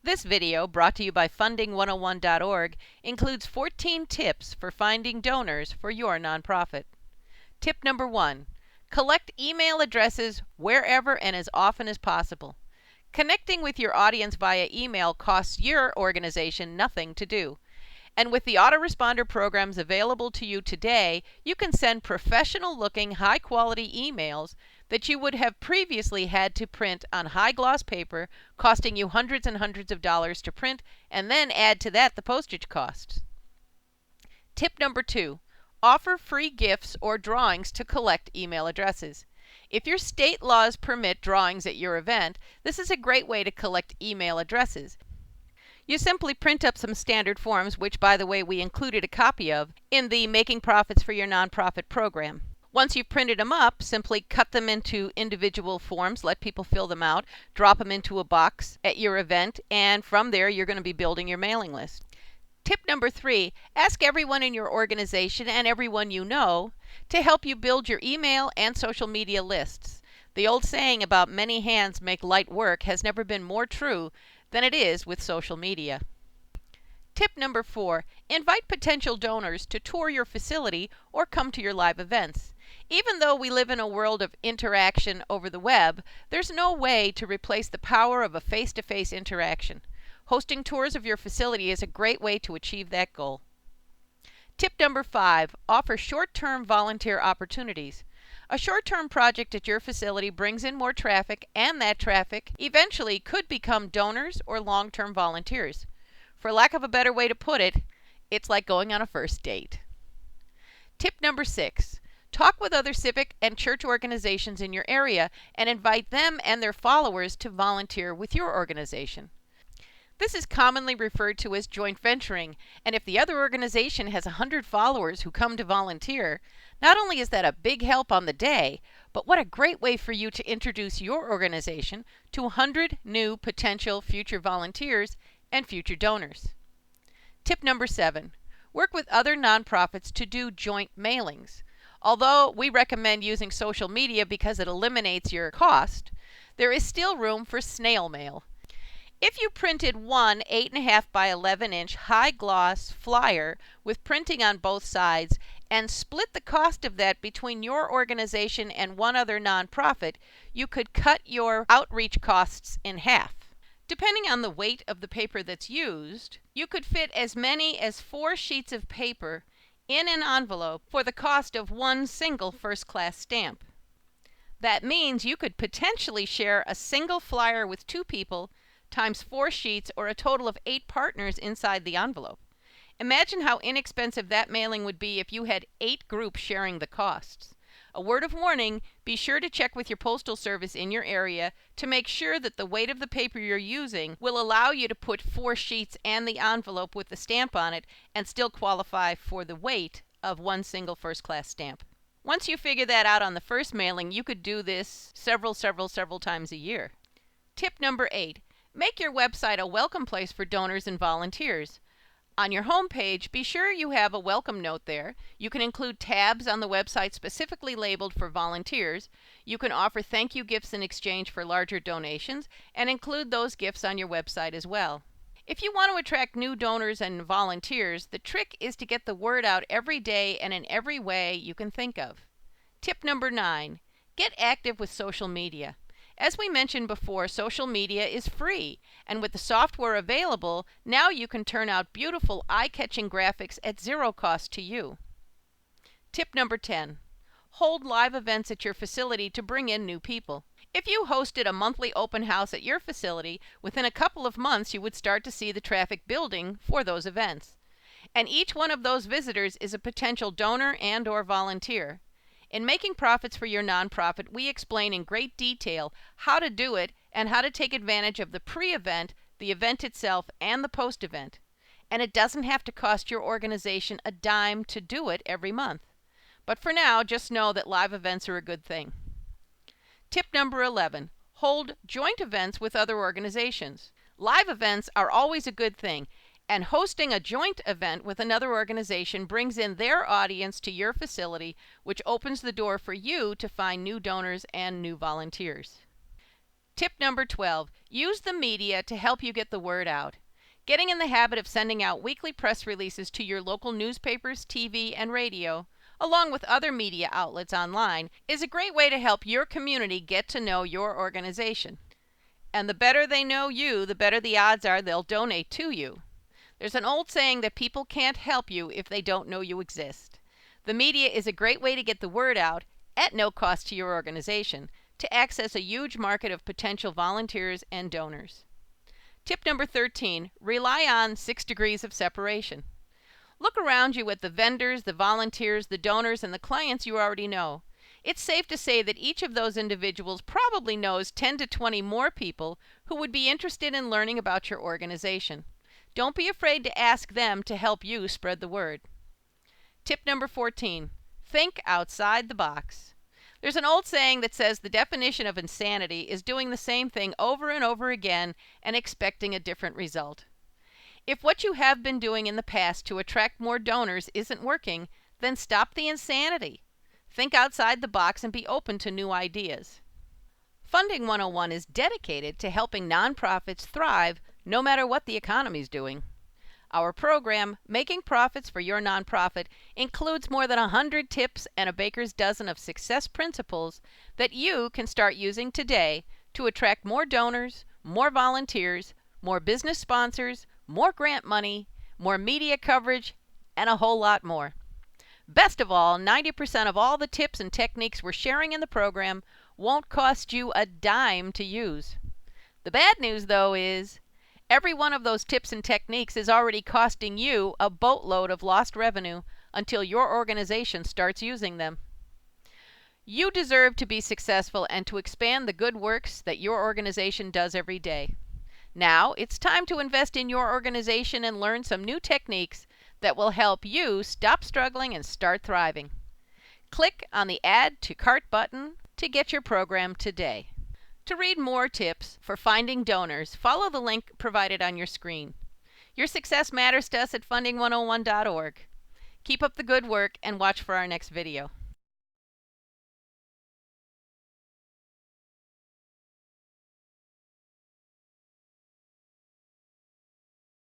This video, brought to you by Funding101.org, includes 14 tips for finding donors for your nonprofit. Tip number 1. Collect email addresses wherever and as often as possible. Connecting with your audience via email costs your organization nothing to do. And with the autoresponder programs available to you today, you can send professional-looking, high-quality emails that you would have previously had to print on high-gloss paper, costing you hundreds and hundreds of dollars to print, and then add to that the postage costs. Tip number 2. Offer free gifts or drawings to collect email addresses. If your state laws permit drawings at your event, this is a great way to collect email addresses. You simply print up some standard forms, which, by the way, we included a copy of in the Making Profits for Your Nonprofit program. Once you've printed them up, simply cut them into individual forms, let people fill them out, drop them into a box at your event, and from there you're going to be building your mailing list. Tip number 3, ask everyone in your organization and everyone you know to help you build your email and social media lists. The old saying about many hands make light work has never been more true than it is with social media. Tip number 4, invite potential donors to tour your facility or come to your live events. Even though we live in a world of interaction over the web, there's no way to replace the power of a face-to-face interaction. Hosting tours of your facility is a great way to achieve that goal. Tip number 5, offer short-term volunteer opportunities. A short-term project at your facility brings in more traffic, and that traffic eventually could become donors or long-term volunteers. For lack of a better way to put it, it's like going on a first date. Tip number 6, talk with other civic and church organizations in your area and invite them and their followers to volunteer with your organization. This is commonly referred to as joint venturing, and if the other organization has 100 followers who come to volunteer, not only is that a big help on the day, but what a great way for you to introduce your organization to 100 new potential future volunteers and future donors. Tip number 7, work with other nonprofits to do joint mailings. Although we recommend using social media because it eliminates your cost, there is still room for snail mail. If you printed one 8.5 by 11-inch high-gloss flyer with printing on both sides and split the cost of that between your organization and one other nonprofit, you could cut your outreach costs in half. Depending on the weight of the paper that's used, you could fit as many as 4 sheets of paper in an envelope for the cost of one single first-class stamp. That means you could potentially share a single flyer with 2 people times 4 sheets, or a total of 8 partners inside the envelope. Imagine how inexpensive that mailing would be if you had 8 groups sharing the costs. A word of warning, be sure to check with your postal service in your area to make sure that the weight of the paper you're using will allow you to put 4 sheets and the envelope with the stamp on it and still qualify for the weight of one single first-class stamp. Once you figure that out on the first mailing, you could do this several times a year. Tip number 8. Make your website a welcome place for donors and volunteers. On your home page, be sure you have a welcome note there. You can include tabs on the website specifically labeled for volunteers. You can offer thank you gifts in exchange for larger donations and include those gifts on your website as well. If you want to attract new donors and volunteers, the trick is to get the word out every day and in every way you can think of. Tip number 9, get active with social media. As we mentioned before, social media is free, and with the software available, now you can turn out beautiful, eye-catching graphics at zero cost to you. Tip number 10, hold live events at your facility to bring in new people. If you hosted a monthly open house at your facility, within a couple of months you would start to see the traffic building for those events. And each one of those visitors is a potential donor and/or volunteer. In Making Profits for Your Nonprofit, we explain in great detail how to do it and how to take advantage of the pre-event, the event itself, and the post-event. And it doesn't have to cost your organization a dime to do it every month. But for now, just know that live events are a good thing. Tip number 11, hold joint events with other organizations. Live events are always a good thing, and hosting a joint event with another organization brings in their audience to your facility, which opens the door for you to find new donors and new volunteers. Tip number 12, use the media to help you get the word out. Getting in the habit of sending out weekly press releases to your local newspapers, TV, and radio, along with other media outlets online, is a great way to help your community get to know your organization. And the better they know you, the better the odds are they'll donate to you. There's an old saying that people can't help you if they don't know you exist. The media is a great way to get the word out, at no cost to your organization, to access a huge market of potential volunteers and donors. Tip number 13, rely on 6 degrees of separation. Look around you at the vendors, the volunteers, the donors, and the clients you already know. It's safe to say that each of those individuals probably knows 10 to 20 more people who would be interested in learning about your organization. Don't be afraid to ask them to help you spread the word. Tip number 14, think outside the box. There's an old saying that says the definition of insanity is doing the same thing over and over again and expecting a different result. If what you have been doing in the past to attract more donors isn't working, then stop the insanity. Think outside the box and be open to new ideas. Funding 101 is dedicated to helping nonprofits thrive no matter what the economy's doing. Our program, Making Profits for Your Nonprofit, includes more than 100 tips and a baker's dozen of success principles that you can start using today to attract more donors, more volunteers, more business sponsors, more grant money, more media coverage, and a whole lot more. Best of all, 90% of all the tips and techniques we're sharing in the program won't cost you a dime to use. The bad news, though, is every one of those tips and techniques is already costing you a boatload of lost revenue until your organization starts using them. You deserve to be successful and to expand the good works that your organization does every day. Now, it's time to invest in your organization and learn some new techniques that will help you stop struggling and start thriving. Click on the Add to Cart button to get your program today. To read more tips for finding donors, follow the link provided on your screen. Your success matters to us at funding101.org. Keep up the good work and watch for our next video.